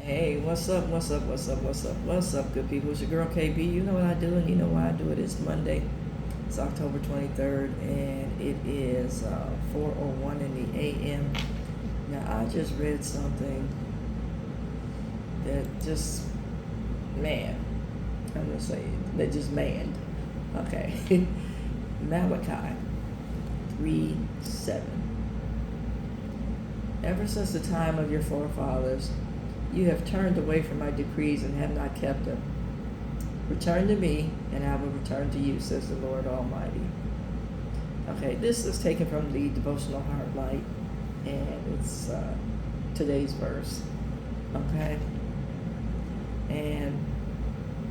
Hey, what's up? What's up? What's up? What's up? What's up, good people? It's your girl KB. You know what I do, and you know why I do it. It's Monday. It's October 23rd, and it is 4:01 in the a.m. Now, I just read something that just, man, I'm going to say it, that just manned. Okay. Malachi 3:7. Ever since the time of your forefathers, you have turned away from my decrees and have not kept them. Return to me, and I will return to you, says the Lord Almighty. Okay, this is taken from the Devotional Heart Light, and it's today's verse. Okay? And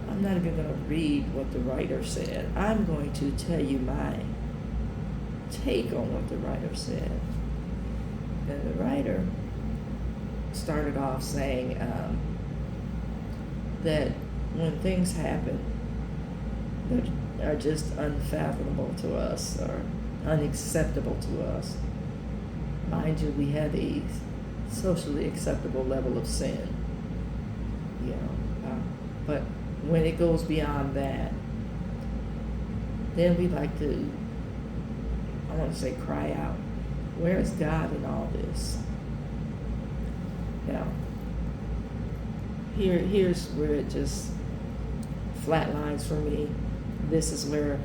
I'm not even going to read what the writer said. I'm going to tell you my take on what the writer said. And the writer started off saying that when things happen that are just unfathomable to us or unacceptable to us, mind you, we have a socially acceptable level of sin, but when it goes beyond that, then we like to, I want to say, cry out, where is God in all this? Now, here's where it just flatlines for me. This is where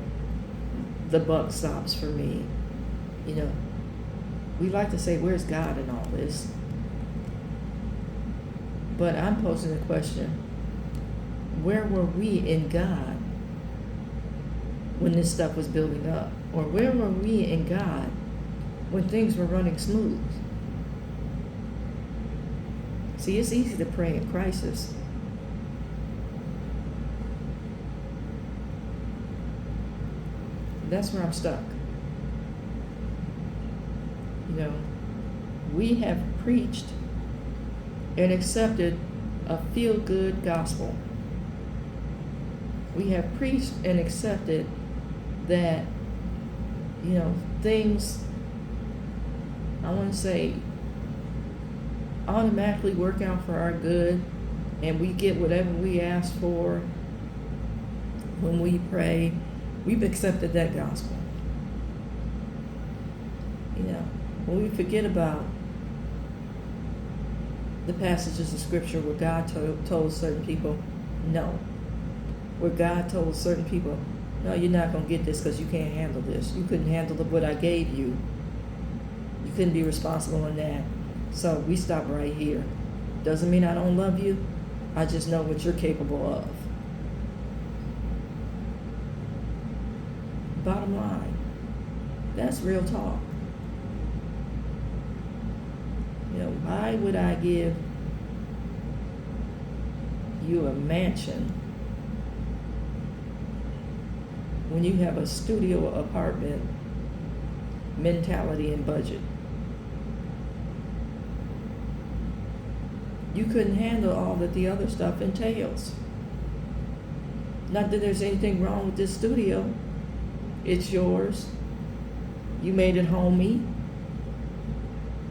the buck stops for me. We like to say, where's God in all this? But I'm posing the question, where were we in God when this stuff was building up? Or where were we in God when things were running smooth? See, it's easy to pray in crisis. That's where I'm stuck. We have preached and accepted a feel-good gospel. We have preached and accepted that, things, I want to say, automatically work out for our good, and we get whatever we ask for when we pray. We've accepted that gospel. When we forget about the passages of scripture where God told certain people no, where God told certain people, no, you're not going to get this because you can't handle this. You couldn't handle what I gave you. You couldn't be responsible in that. So we stop right here. Doesn't mean I don't love you. I just know what you're capable of. Bottom line, that's real talk. Why would I give you a mansion when you have a studio apartment mentality and budget? You couldn't handle all that the other stuff entails. Not that there's anything wrong with this studio. It's yours. You made it homey.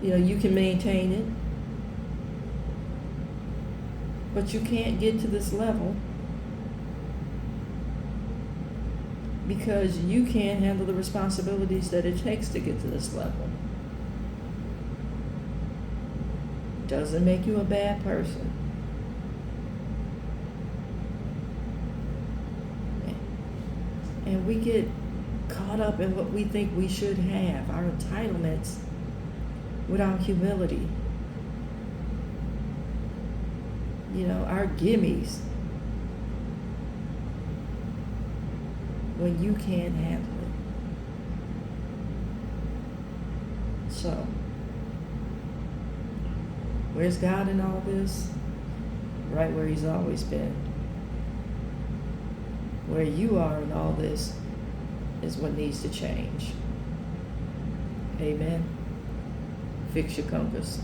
You can maintain it. But you can't get to this level because you can't handle the responsibilities that it takes to get to this level. Doesn't make you a bad person. And we get caught up in what we think we should have, our entitlements, without humility. Our gimmies, when you can't handle it. So, where's God in all this? Right where he's always been. Where you are in all this is what needs to change. Amen. Fix your compass.